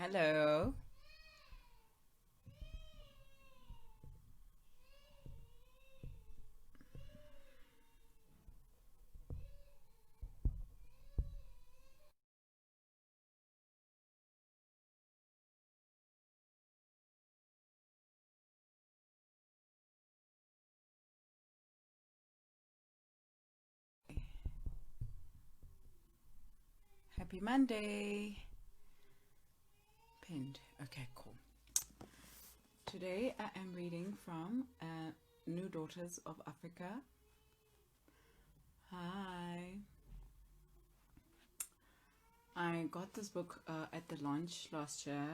Hello. Happy Monday. Pinned. Okay, cool. Today I am reading from New Daughters of Africa. Hi. I got this book at the launch last year.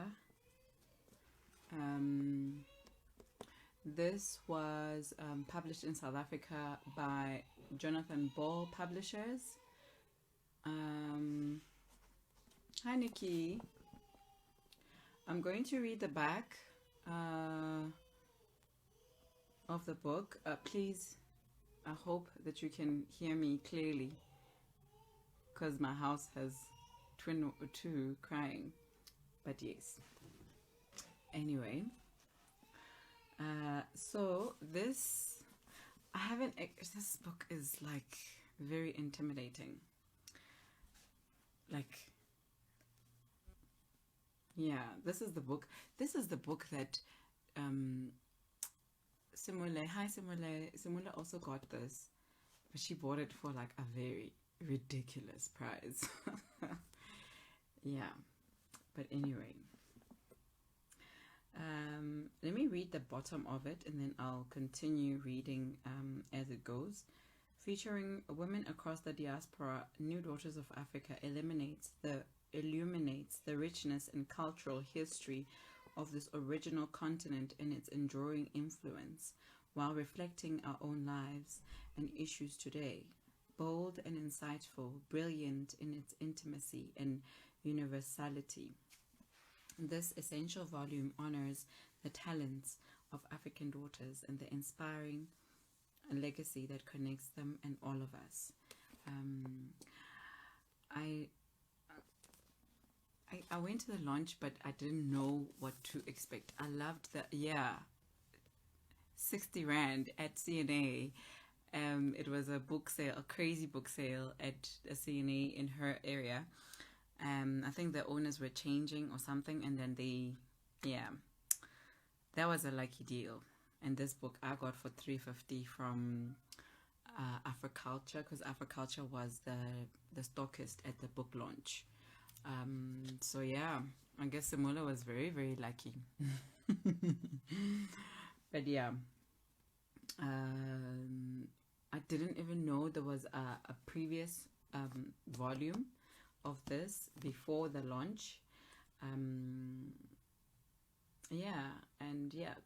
This was published in South Africa by Jonathan Ball Publishers. Hi, Nikki. I'm going to read the back of the book. Please, I hope that you can hear me clearly because my house has twin or two crying. But yes. Anyway, so this book is like very intimidating. Like, yeah, this is the book. This is the book that Simule, hi Simule. Simule also got this, but she bought it for like a very ridiculous price. Yeah, but anyway, let me read the bottom of it and then I'll continue reading as it goes. Featuring women across the diaspora, New Daughters of Africa illuminates the richness and cultural history of this original continent and its enduring influence, while reflecting our own lives and issues today. Bold and insightful, brilliant in its intimacy and universality. This essential volume honors the talents of African daughters and the inspiring legacy that connects them and all of us. I went to the launch, but I didn't know what to expect. I loved the 60 Rand at CNA. It was a book sale, a crazy book sale at a CNA in her area. I think the owners were changing or something, and then that was a lucky deal. And this book I got for 350 from Africulture, because Africulture was the stockist at the book launch. So yeah, I guess Simula was very, very lucky. But yeah, I didn't even know there was a previous volume of this before the launch.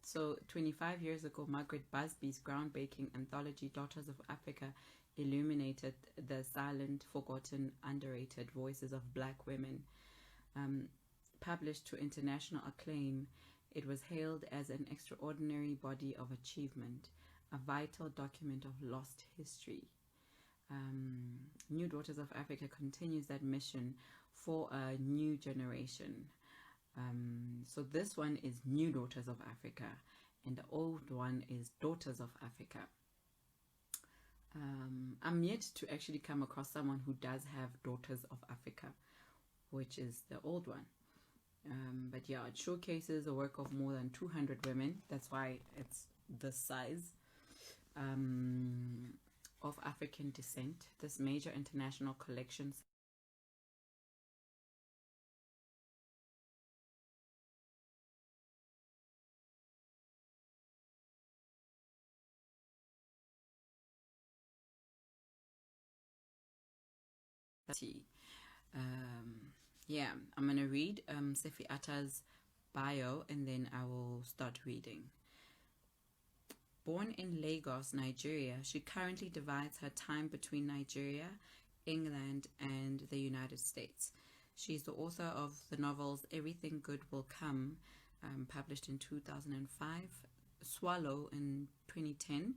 So 25 years ago, Margaret Busby's groundbreaking anthology Daughters of Africa illuminated the silent, forgotten, underrated voices of black women. Published to international acclaim, it was hailed as an extraordinary body of achievement, a vital document of lost history. New Daughters of Africa continues that mission for a new generation. So this one is New Daughters of Africa, and the old one is Daughters of Africa. I'm yet to actually come across someone who does have Daughters of Africa, which is the old one. But yeah, it showcases the work of more than 200 women. That's why it's this size. Of African descent. This major international collection I'm gonna read Sefi Atta's bio and then I will start reading. Born in Lagos, Nigeria, she currently divides her time between Nigeria, England, and the United States. She's the author of the novels Everything Good Will Come, published in 2005, Swallow in 2010,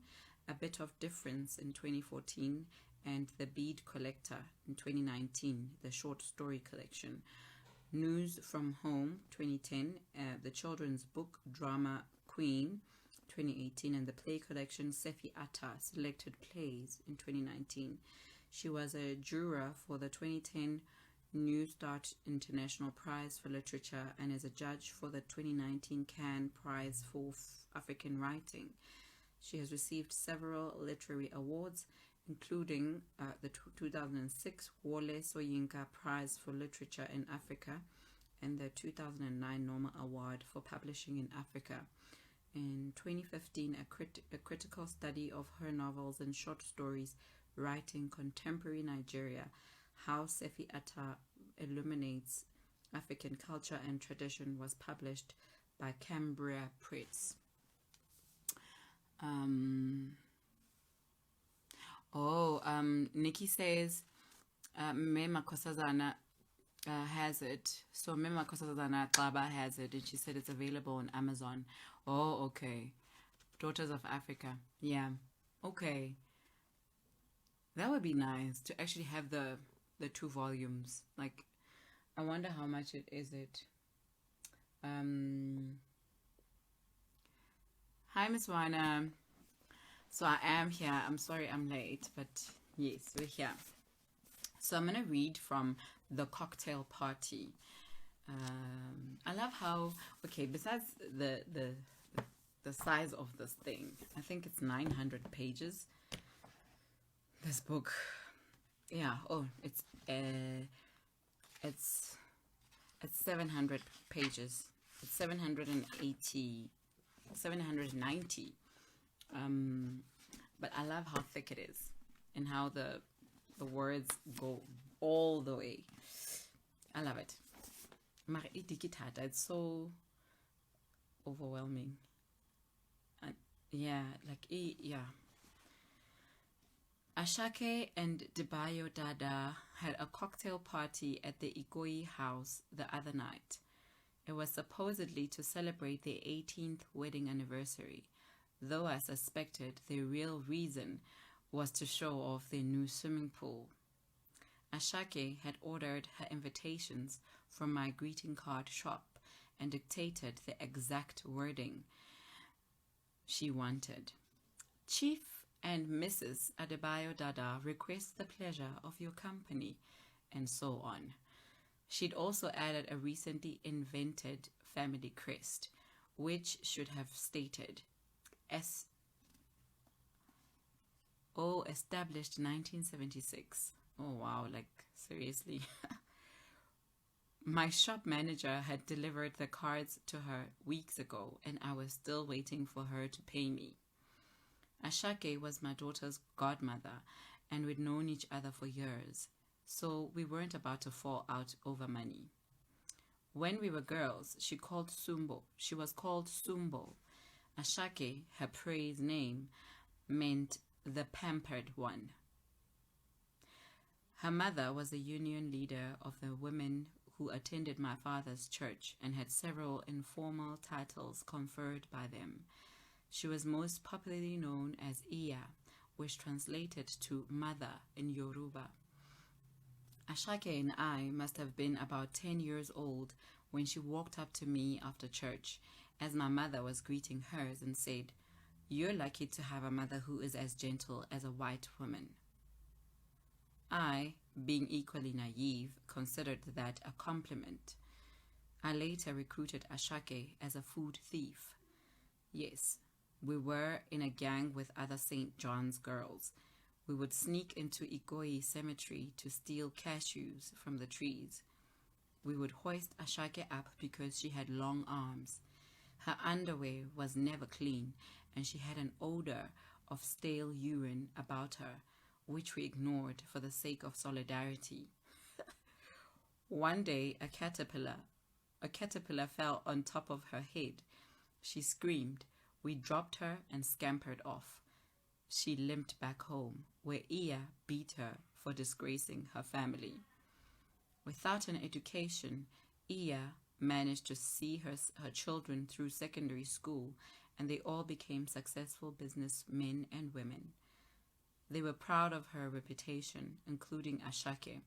A Bit of Difference in 2014, and The Bead Collector in 2019, the short story collection. News from Home, 2010, the children's book Drama Queen, 2018, and the play collection Sefi Atta, Selected Plays, in 2019. She was a juror for the 2010 New Start International Prize for Literature and is a judge for the 2019 Cannes Prize for African Writing. She has received several literary awards, including the 2006 Wole Soyinka Prize for Literature in Africa and the 2009 Noma Award for Publishing in Africa. In 2015, a critical study of her novels and short stories writing contemporary Nigeria, How Sefi Atta Illuminates African Culture and Tradition, was published by Cambria Press. Nikki says Me Makhosazana has it. So Me Makhosazana Xaba has it, and she said it's available on Amazon. Oh, okay. Daughters of Africa. Yeah. Okay. That would be nice to actually have the 2 volumes. Like, I wonder how much it is. Hi, Miss Wana. So I am here. I'm sorry I'm late, but yes, we're here. So I'm going to read from The Cocktail Party. I love how, okay, besides the size of this thing, I think it's 900 pages. This book, yeah. Oh, it's 700 pages. It's 790. But I love how thick it is and how the words go all the way. I love it. It's so overwhelming. Yeah. Ashake and Debayo Dada had a cocktail party at the Ikoyi house the other night. It was supposedly to celebrate their 18th wedding anniversary, though I suspected their real reason was to show off their new swimming pool. Ashake had ordered her invitations from my greeting card shop and dictated the exact wording she wanted. Chief and Mrs. Adebayo Dada request the pleasure of your company, and so on. She'd also added a recently invented family crest, which should have stated established 1976. Oh wow, like seriously. My shop manager had delivered the cards to her weeks ago, and I was still waiting for her to pay me. Ashake was my daughter's godmother, and we'd known each other for years, so we weren't about to fall out over money. When we were girls, she was called Sumbo. Ashake, her praise name, meant the pampered one. Her mother was a union leader of the women who attended my father's church and had several informal titles conferred by them. She was most popularly known as Iya, which translated to mother in Yoruba. Ashake and I must have been about 10 years old when she walked up to me after church as my mother was greeting hers and said, "You're lucky to have a mother who is as gentle as a white woman." I, being equally naive, considered that a compliment. I later recruited Ashake as a food thief. Yes, we were in a gang with other St. John's girls. We would sneak into Ikoyi Cemetery to steal cashews from the trees. We would hoist Ashake up because she had long arms. Her underwear was never clean, and she had an odor of stale urine about her, which we ignored for the sake of solidarity. One day, a caterpillar fell on top of her head. She screamed. We dropped her and scampered off. She limped back home, where Iya beat her for disgracing her family. Without an education, Iya managed to see her children through secondary school, and they all became successful businessmen and women. They were proud of her reputation, including Ashake,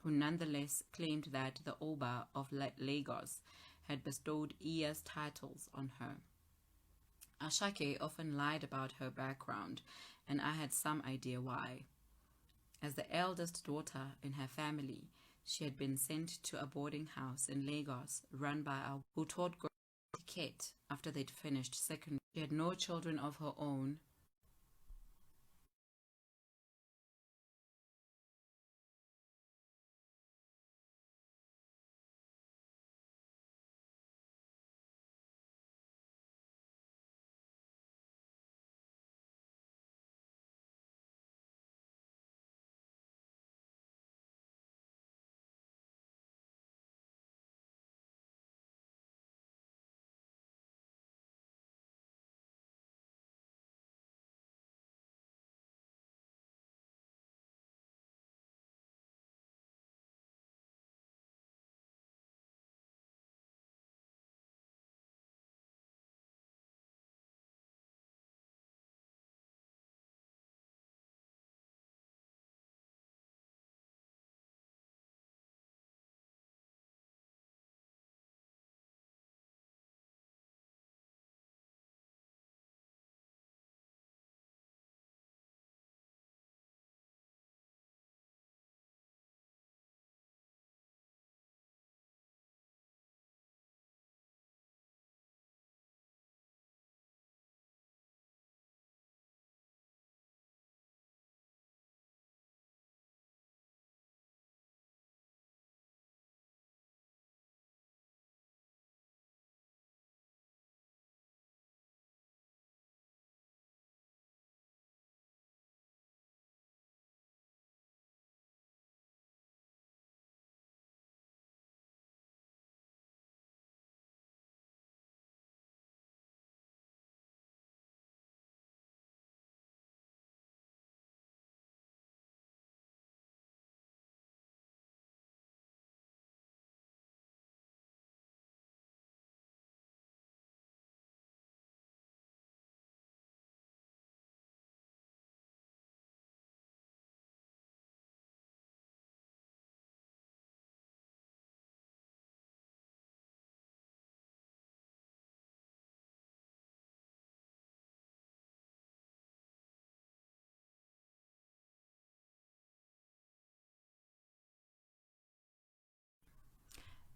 who nonetheless claimed that the Oba of Lagos had bestowed Iya's titles on her. Ashake often lied about her background, and I had some idea why. As the eldest daughter in her family, she had been sent to a boarding house in Lagos run by our who taught girls etiquette after they'd finished secondary. She had no children of her own.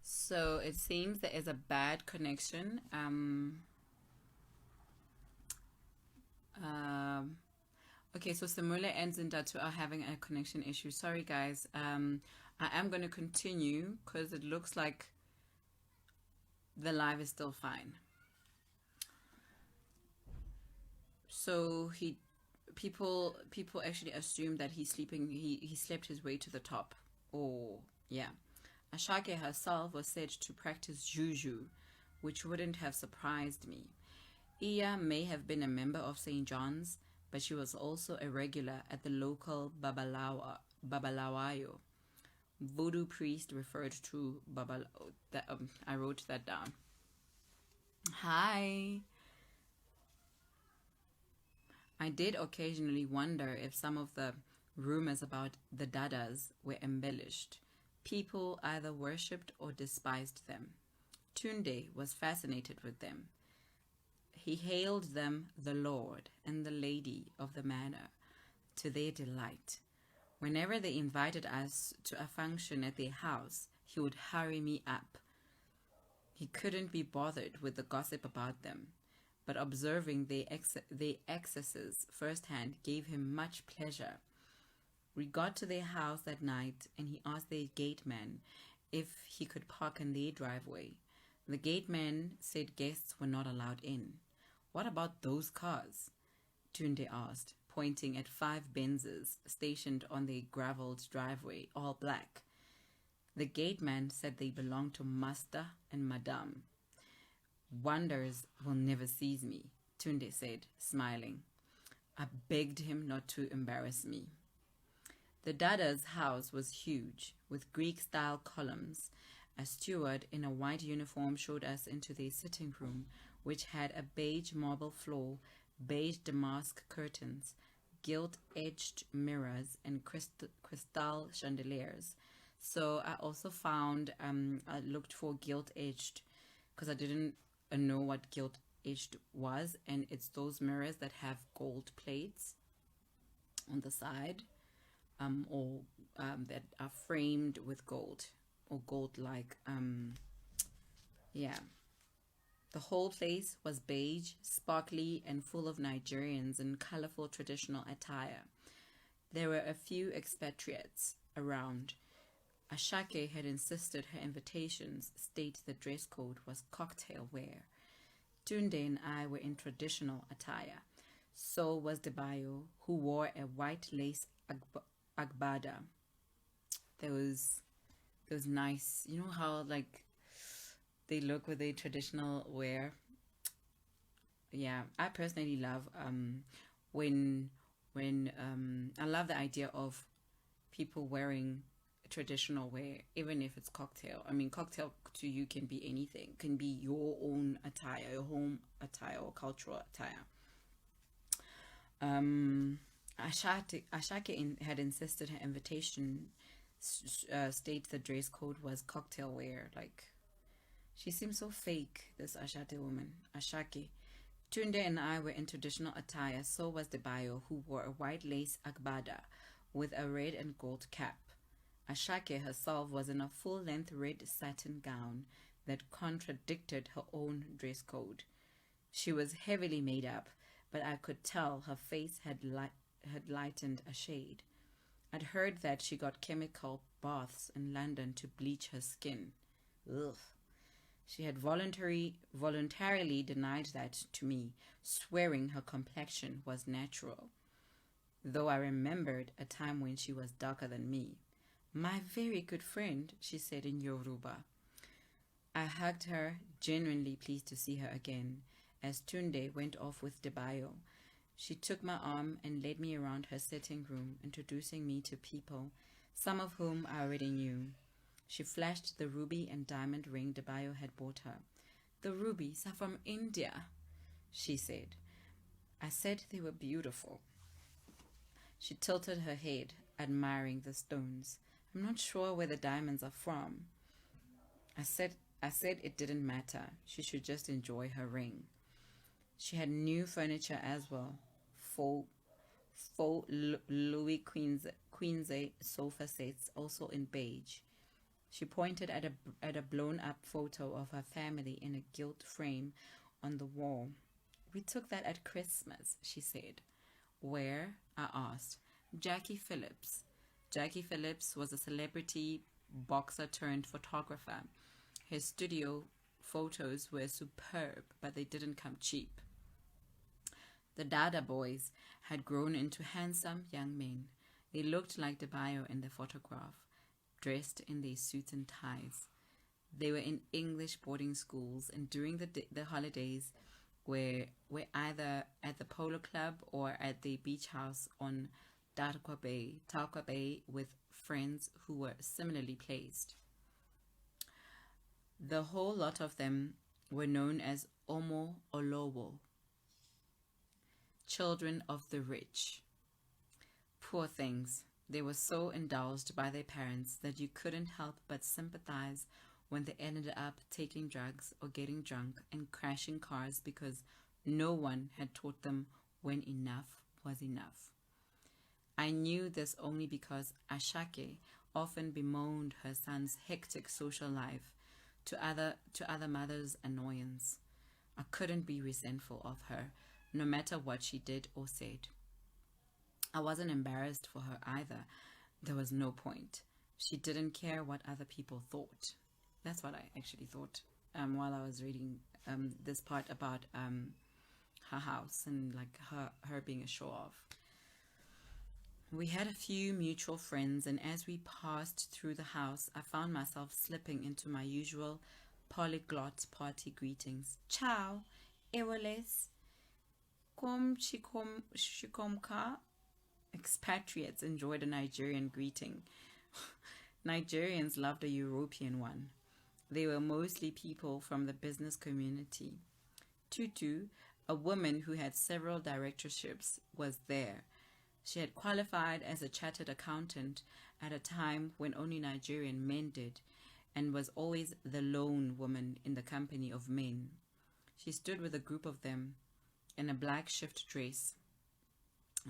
So it seems there is a bad connection. Okay, so Samula and Zindatu are having a connection issue. Sorry, guys. I am going to continue because it looks like the live is still fine. So people actually assume that he's sleeping. He slept his way to the top. Oh, yeah. Ashake herself was said to practice juju, which wouldn't have surprised me. Iya may have been a member of St. John's, but she was also a regular at the local Babalawayo. Voodoo priest referred to I wrote that down. Hi. I did occasionally wonder if some of the rumors about the Dadas were embellished. People either worshipped or despised them. Tunde was fascinated with them. He hailed them the Lord and the Lady of the Manor, to their delight. Whenever they invited us to a function at their house, he would hurry me up. He couldn't be bothered with the gossip about them, but observing their excesses firsthand gave him much pleasure. We got to their house that night, and he asked their gateman if he could park in their driveway. The gateman said guests were not allowed in. What about those cars? Tunde asked, pointing at 5 Benzes stationed on their gravelled driveway, all black. The gateman said they belonged to Master and Madame. Wonders will never seize me, Tunde said, smiling. I begged him not to embarrass me. The Dada's house was huge, with Greek-style columns. A steward in a white uniform showed us into their sitting room, which had a beige marble floor, beige damask curtains, gilt-edged mirrors, and crystal chandeliers. So I also found, I looked for gilt-edged, because I didn't know what gilt-edged was, and it's those mirrors that have gold plates on the side, or that are framed with gold, or gold-like. Yeah. The whole place was beige, sparkly, and full of Nigerians in colorful traditional attire. There were a few expatriates around. Ashake had insisted her invitations state the dress code was cocktail wear. Tunde and I were in traditional attire. So was Debayo, who wore a white lace agbada. Those nice, you know how like they look with their traditional wear. Yeah, I personally love when I love the idea of people wearing traditional wear, even if it's cocktail. I mean, cocktail to you can be anything, can be your own attire, your home attire, or cultural attire. Ashake had insisted her invitation state the dress code was cocktail wear. Like, she seems so fake, this Ashake woman. Ashake. Tunde and I were in traditional attire, so was Debayo, who wore a white lace agbada with a red and gold cap. Ashake herself was in a full-length red satin gown that contradicted her own dress code. She was heavily made up, but I could tell her face had lightened a shade. I'd heard that she got chemical baths in London to bleach her skin. Ugh. She had voluntarily denied that to me, swearing her complexion was natural. Though I remembered a time when she was darker than me. My very good friend, she said in Yoruba. I hugged her, genuinely pleased to see her again, as Tunde went off with Debayo. She took my arm and led me around her sitting room, introducing me to people, some of whom I already knew. She flashed the ruby and diamond ring Debayo had bought her. The rubies are from India, she said. I said they were beautiful. She tilted her head, admiring the stones. I'm not sure where the diamonds are from. I said it didn't matter. She should just enjoy her ring. She had new furniture as well. Faux Louis Quinze sofa sets, also in beige. She pointed at a blown-up photo of her family in a gilt frame on the wall. We took that at Christmas, she said. Where? I asked. Jackie Phillips. Jackie Phillips was a celebrity boxer turned photographer. His studio photos were superb, but they didn't come cheap. The Dada boys had grown into handsome young men. They looked like Debayo in the photograph, dressed in their suits and ties. They were in English boarding schools, and during the holidays were either at the polo club or at the beach house on Talca Bay with friends who were similarly placed. The whole lot of them were known as Omo Olowo, children of the rich. Poor things. They were so indulged by their parents that you couldn't help but sympathize when they ended up taking drugs or getting drunk and crashing cars because no one had taught them when enough was enough. I knew this only because Ashake often bemoaned her son's hectic social life to other mothers' annoyance. I couldn't be resentful of her, no matter what she did or said. I wasn't embarrassed for her either. There was no point. She didn't care what other people thought. That's what I actually thought while I was reading this part about her house and like her being a show-off. We had a few mutual friends, and as we passed through the house, I found myself slipping into my usual polyglot party greetings. Ciao, Ewoles, kom shikomka. Expatriates enjoyed a Nigerian greeting. Nigerians loved a European one. They were mostly people from the business community. Tutu, a woman who had several directorships, was there. She had qualified as a chartered accountant at a time when only Nigerian men did, and was always the lone woman in the company of men. She stood with a group of them in a black shift dress,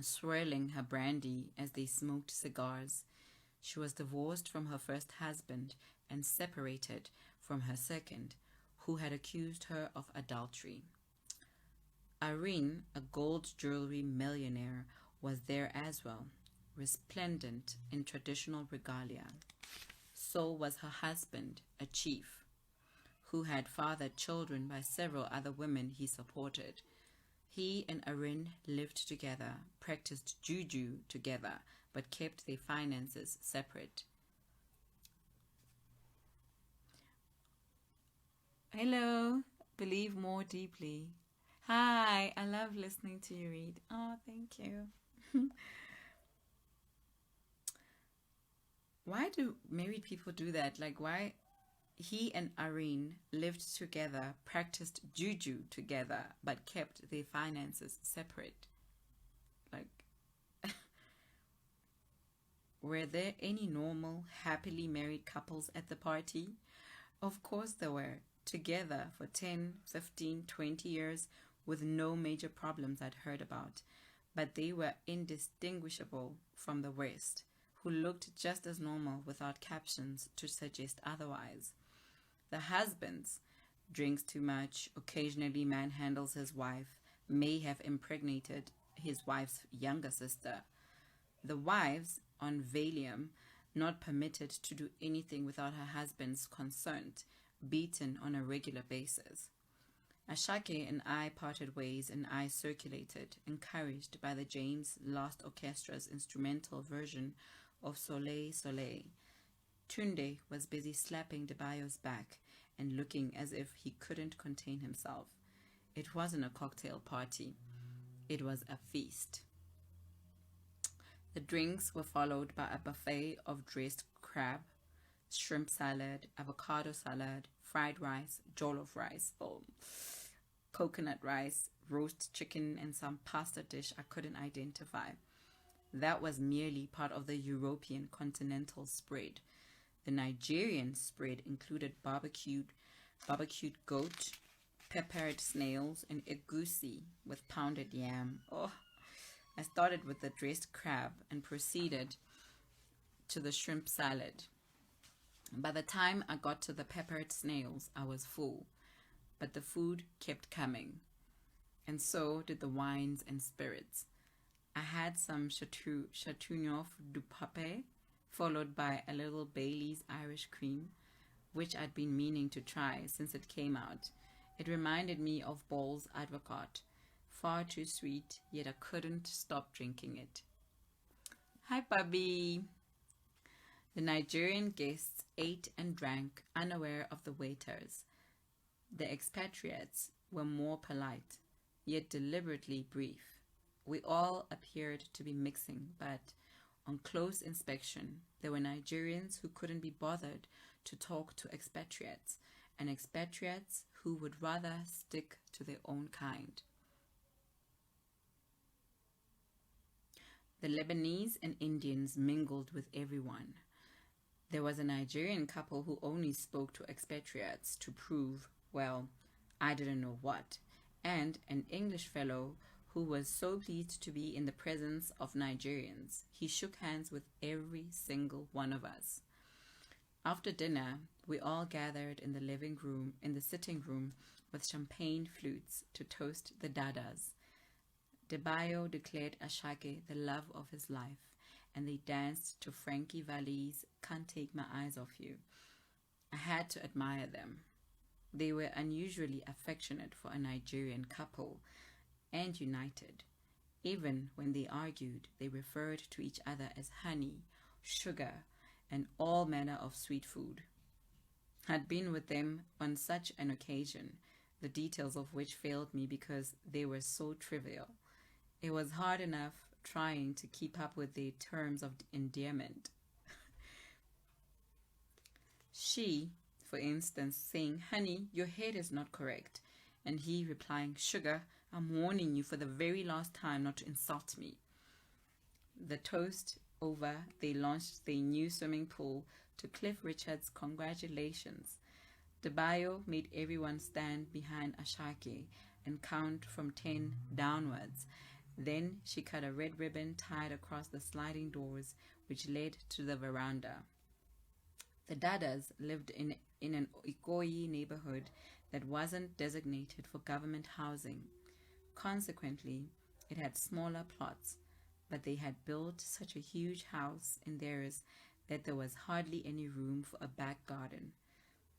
swirling her brandy as they smoked cigars. She was divorced from her first husband and separated from her second, who had accused her of adultery. Irene, a gold jewelry millionaire, was there as well, resplendent in traditional regalia. So was her husband, a chief, who had fathered children by several other women he supported. He and Irene lived together, practiced juju together, but kept their finances separate. Hello, believe more deeply. Hi, I love listening to you read. Oh, thank you. Why do married people do that? Like, why? He and Irene lived together, practiced juju together, but kept their finances separate. Like, were there any normal, happily married couples at the party? Of course there were, together for 10, 15, 20 years with no major problems I'd heard about. But they were indistinguishable from the West, who looked just as normal without captions to suggest otherwise. The husbands drinks too much, occasionally manhandles his wife, may have impregnated his wife's younger sister. The wives, on Valium, not permitted to do anything without her husband's consent, beaten on a regular basis. Ashake and I parted ways, and I circulated, encouraged by the James Last Orchestra's instrumental version of Soleil Soleil. Tunde was busy slapping Debayo's back and looking as if he couldn't contain himself. It wasn't a cocktail party. It was a feast. The drinks were followed by a buffet of dressed crab, shrimp salad, avocado salad, fried rice, jollof rice, coconut rice, roast chicken, and some pasta dish I couldn't identify. That was merely part of the European continental spread. The Nigerian spread included barbecued goat, peppered snails, and egusi with pounded yam. Oh, I started with the dressed crab and proceeded to the shrimp salad. By the time I got to the peppered snails, I was full, but the food kept coming, and so did the wines and spirits. I had some Chateauneuf du Pape, followed by a little Bailey's Irish cream, which I'd been meaning to try since it came out. It reminded me of Ball's Advocate. Far too sweet, yet I couldn't stop drinking it. Hi, Bubby. The Nigerian guests ate and drank, unaware of the waiters. The expatriates were more polite, yet deliberately brief. We all appeared to be mixing, but on close inspection, there were Nigerians who couldn't be bothered to talk to expatriates, and expatriates who would rather stick to their own kind. The Lebanese and Indians mingled with everyone. There was a Nigerian couple who only spoke to expatriates to prove, well, I didn't know what, and an English fellow who was so pleased to be in the presence of Nigerians. He shook hands with every single one of us. After dinner, we all gathered in the sitting room with champagne flutes to toast the dadas. Debayo declared Ashake the love of his life, and they danced to Frankie Valli's Can't Take My Eyes Off You. I had to admire them. They were unusually affectionate for a Nigerian couple, and united. Even when they argued, they referred to each other as honey, sugar, and all manner of sweet food. I'd been with them on such an occasion, the details of which failed me because they were so trivial. It was hard enough trying to keep up with their terms of endearment. She, for instance, saying, "Honey, your head is not correct," and he replying, "Sugar, I'm warning you for the very last time not to insult me." the toast over, they launched their new swimming pool to Cliff Richard's congratulations. Debayo made everyone stand behind Ashake and count from 10 downwards. Then she cut a red ribbon tied across the sliding doors which led to the veranda. The Dadas lived in an Ikoyi neighborhood that wasn't designated for government housing. Consequently, it had smaller plots, but they had built such a huge house in theirs that there was hardly any room for a back garden.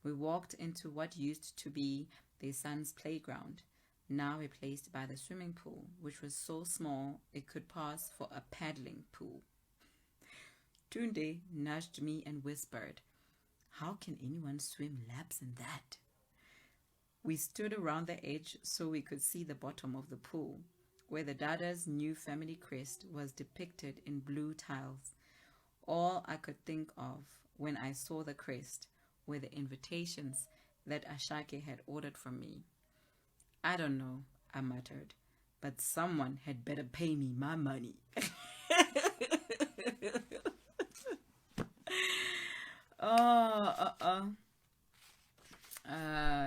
We walked into what used to be their son's playground, now replaced by the swimming pool, which was so small it could pass for a paddling pool. Tunde nudged me and whispered, "How can anyone swim laps in that?" We stood around the edge so we could see the bottom of the pool, where the Dada's new family crest was depicted in blue tiles. All I could think of when I saw the crest were the invitations that Ashake had ordered from me. "I don't know," I muttered, "but someone had better pay me my money."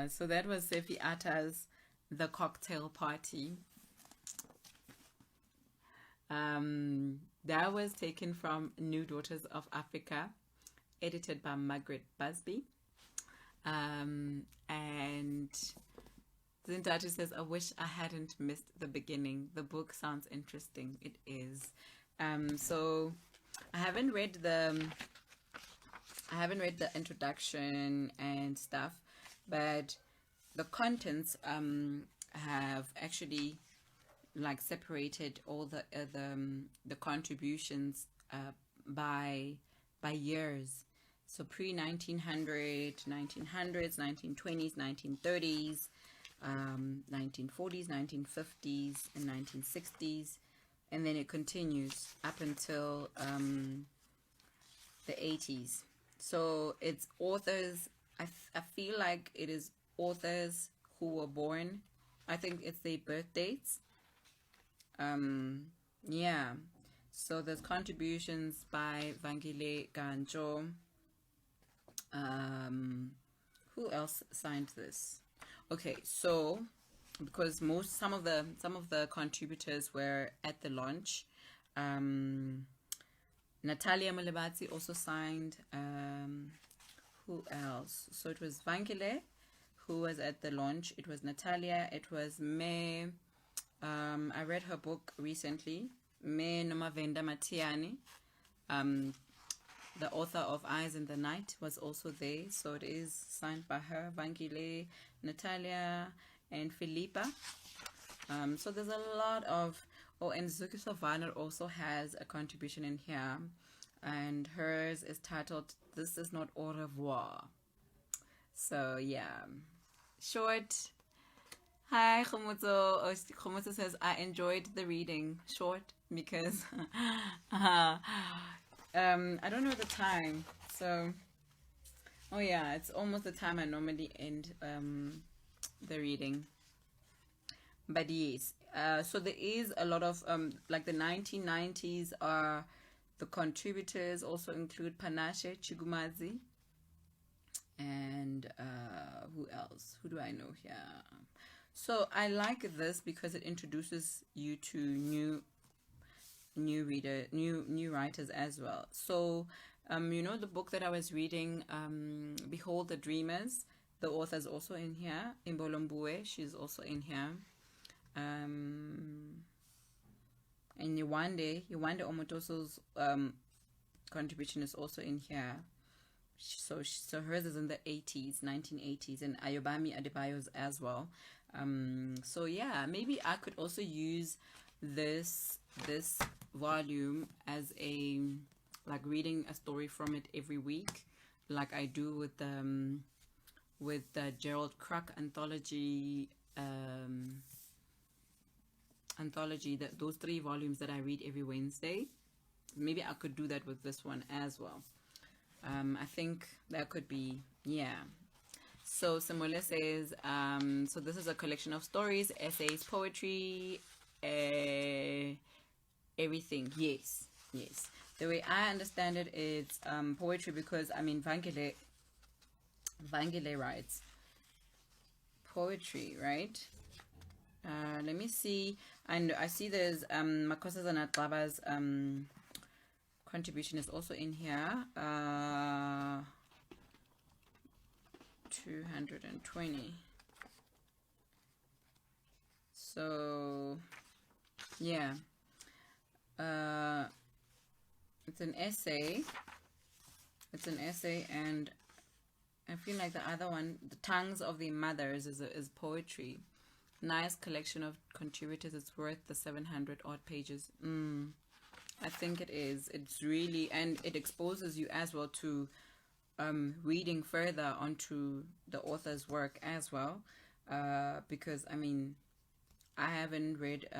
So that was Sefi Atta's The Cocktail Party. That was taken from New Daughters of Africa, edited by Margaret Busby. And Zintatu says, "I wish I hadn't missed the beginning. The book sounds interesting." It is. So I haven't read the introduction and stuff, but the contents have actually like separated all the contributions by years. So pre-1900, 1900s, 1920s, 1930s, 1940s, 1950s, and 1960s, and then it continues up until the 80s. So it's authors. I feel like it is authors who were born. I think it's their birth dates. Yeah. So there's contributions by Vangile Gantsho. Who else signed this? Okay, so because some of the contributors were at the launch. Natalia Molebatsi also signed. Who else? So it was Vangile who was at the launch. It was Natalia. It was Me. I read her book recently. Me NomaVenda Mathiane. The author of Eyes in the Night was also there. So it is signed by her, Vangile, Natalia, and Phillippa. So there's a lot of... Oh, and Zuki Savannah also has a contribution in here. And hers is titled, "This is Not Au Revoir." So, yeah. Short. Hi, Khomotso. Khomotso says, "I enjoyed the reading." Short, because I don't know the time. So, oh yeah, it's almost the time I normally end the reading. But yes, so there is a lot of like the 1990s are the contributors. Also include Panashe Chigumadzi, and who else? Who do I know here? So I like this because it introduces you to new writers as well. So you know, the book that I was reading, Behold the Dreamers, the author's also in here. Imbolombue, she's also in here. And Yewande Omotoso's contribution is also in here. So hers is in the 1980s, and Ayobami Adebayo's as well. So yeah, maybe I could also use this volume as a like reading a story from it every week, like I do with the Gerald Kruk anthology. Those 3 volumes that I read every Wednesday. Maybe I could do that with this one as well. I think that could be, yeah. So Samuela says, so this is a collection of stories, essays, poetry, everything. Yes. Yes. The way I understand it, it's poetry because, I mean, Vangile writes poetry, right? Let me see. And I see there's Makhosazana Xaba's contribution is also in here. 220. So yeah, it's an essay. It's an essay, and I feel like the other one, The Tongues of the Mothers, is poetry. Nice collection of contributors. It's worth the 700 odd pages. I think it is. It's really, and it exposes you as well to reading further onto the author's work as well. Because, I mean, I haven't read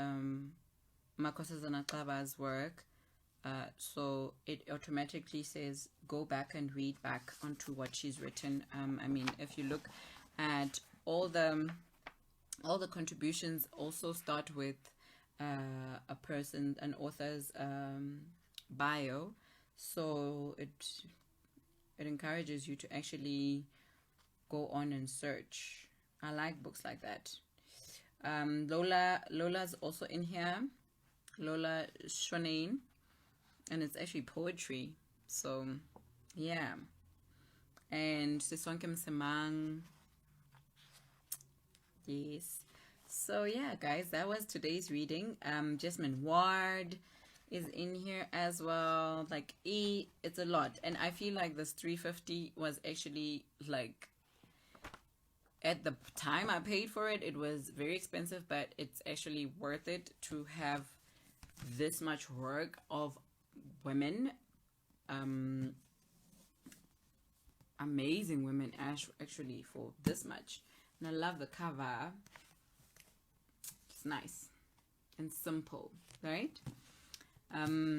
Makhosazana Xaba's work, so it automatically says go back and read back onto what she's written. I mean, if you look at all the contributions, also start with an author's bio, so it encourages you to actually go on and search. I like books like that. Lola's also in here. Lola Shonane, and it's actually poetry. So yeah. And Sisonke Msemang. Yes. So yeah, guys, that was today's reading. Jasmine Ward is in here as well. Like it's a lot, and I feel like this 350 was actually, like, at the time I paid for it, it was very expensive, but it's actually worth it to have this much work of women, amazing women, actually, for this much. And I love the cover. It's nice and simple, right?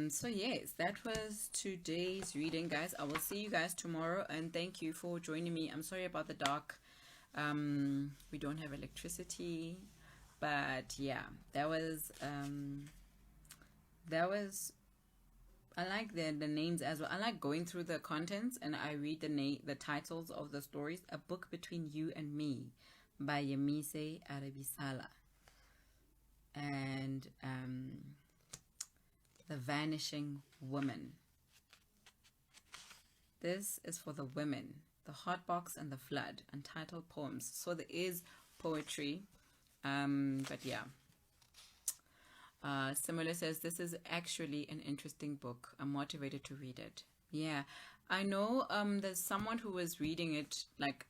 So yes, that was today's reading, guys. I will see you guys tomorrow, and thank you for joining me. I'm sorry about the dark. We don't have electricity, but yeah, that was I like the names as well. I like going through the contents and I read the titles of the stories. A Book Between You and Me by Yemise Arabisala, and The Vanishing Woman. This is for the women. The Hot Box and the Flood, Untitled Poems. So there is poetry, but yeah. Simula says, this is actually an interesting book. I'm motivated to read it. Yeah, I know there's someone who was reading it like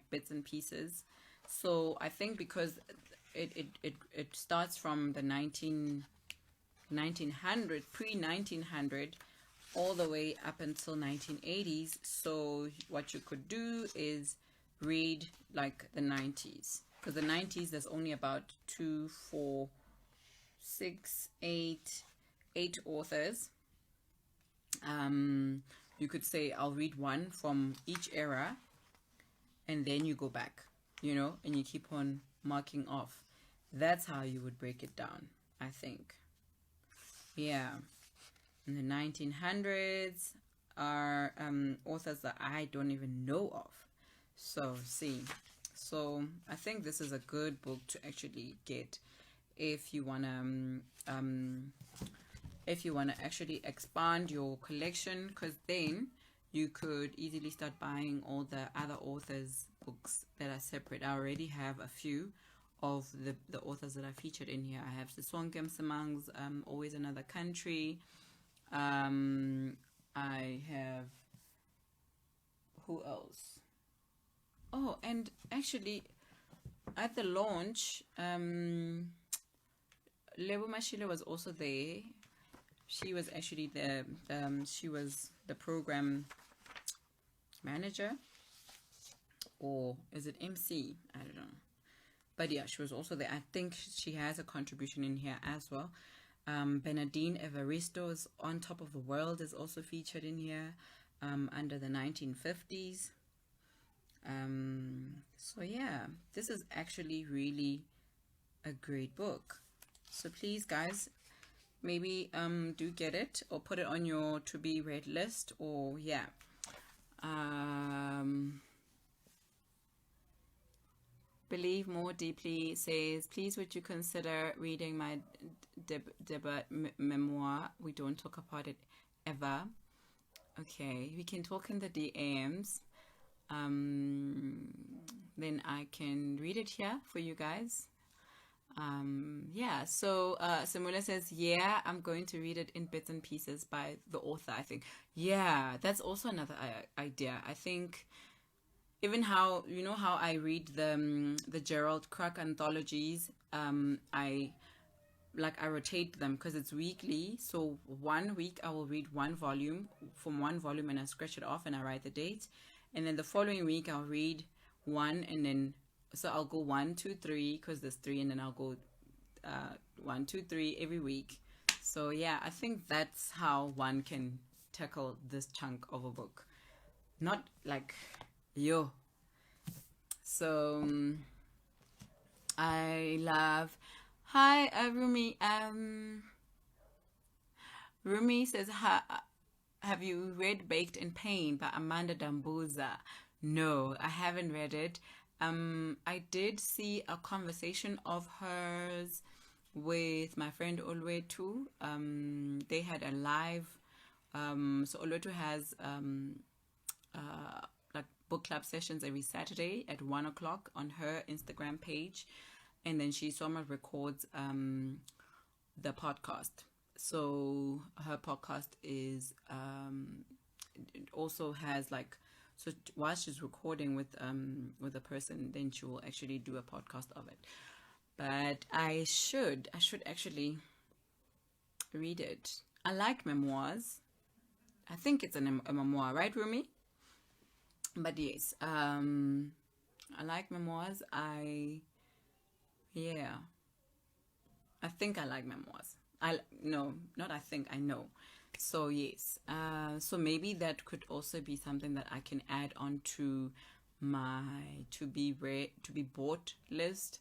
bits and pieces. So I think because it starts from the 1900, pre-1900, all the way up until 1980s. So what you could do is read like the 90s, because the 90s there's only about 2, 4, 6, 8 authors. You could say I'll read one from each era, and then you go back, and you keep on marking off. That's how you would break it down, I think. Yeah. In the 1900s are authors that I don't even know of. So I think this is a good book to actually get if you wanna actually expand your collection, because then you could easily start buying all the other authors' books that are separate. I already have a few of the authors that are featured in here. I have Sisonke Msemang's Always Another Country. I have, who else? Oh, and actually at the launch, Lebo Mashile was also there. She was actually she was the program manager, or is it MC? I don't know. But yeah, she was also there. I think she has a contribution in here as well. Bernardine Evaristo's On Top of the World is also featured in here, under the 1950s. So yeah, this is actually really a great book. So please, guys, maybe do get it or put it on your to be read list, or yeah. Believe More Deeply says, please would you consider reading my debut memoir? We don't talk about it ever. Okay, we can talk in the DMs. Then I can read it here for you guys. Yeah, so Simula says, yeah, I'm going to read it in bits and pieces by the author, I think. Yeah, that's also another idea. I think even how, you know, how I read the Gerald Cruk anthologies, I rotate them because it's weekly. So 1 week I will read one volume and I scratch it off and I write the date. And then the following week I'll read one, and then so I'll go 1, 2, 3 because there's 3, and then I'll go 1, 2, 3 every week. So yeah, I think that's how one can tackle this chunk of a book. Not like yo. So I love. Hi, Rumi. Rumi says, have you read Baked in Pain by Amanda Dambuza? No, I haven't read it. I did see a conversation of hers with my friend Olwetu. They had a live. So Olwetu has like book club sessions every Saturday at 1 o'clock on her Instagram page, and then she records the podcast. So her podcast is it also has like, so while she's recording with a person, then she will actually do a podcast of it. But I should actually read it. I like memoirs. I think it's a memoir, right, Rumi? But yes, I like memoirs. I think I like memoirs. I know. So yes, so maybe that could also be something that I can add on to my to be bought list.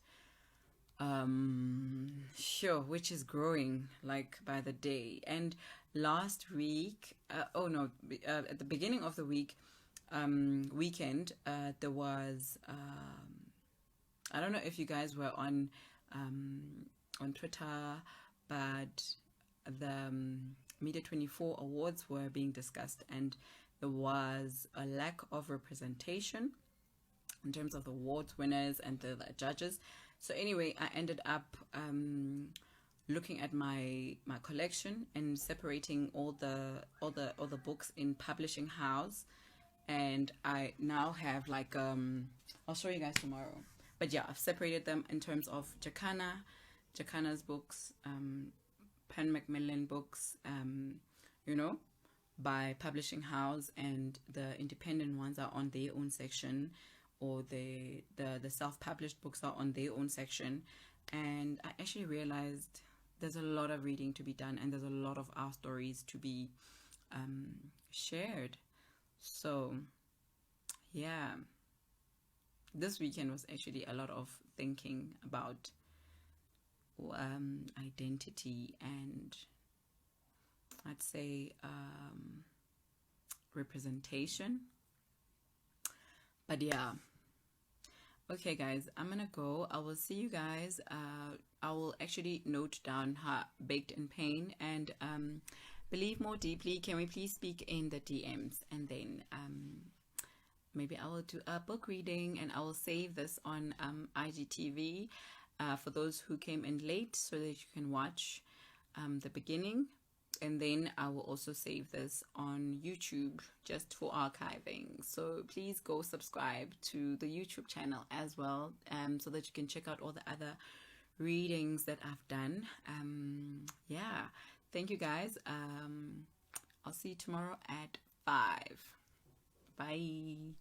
Sure, which is growing like by the day. And last week, at the beginning of the weekend, there was I don't know if you guys were on Twitter, but the Media 24 awards were being discussed, and there was a lack of representation in terms of the awards winners and the judges. So anyway, I ended up looking at my collection and separating all the books in publishing house, and I now have like I'll show you guys tomorrow. But yeah, I've separated them in terms of Jacana's books, Pan Macmillan books, by publishing house, and the independent ones are on their own section, or the self-published books are on their own section. And I actually realized there's a lot of reading to be done, and there's a lot of our stories to be shared. So yeah, this weekend was actually a lot of thinking about identity and I'd say representation. But yeah, okay guys, I'm gonna go. I will see you guys. I will actually note down Baked in Pain and Believe More Deeply. Can we please speak in the DMs, and then maybe I will do a book reading, and I will save this on IGTV for those who came in late, so that you can watch the beginning. And then I will also save this on YouTube just for archiving. So please go subscribe to the YouTube channel as well, so that you can check out all the other readings that I've done. Yeah, thank you guys. I'll see you tomorrow at 5. Bye.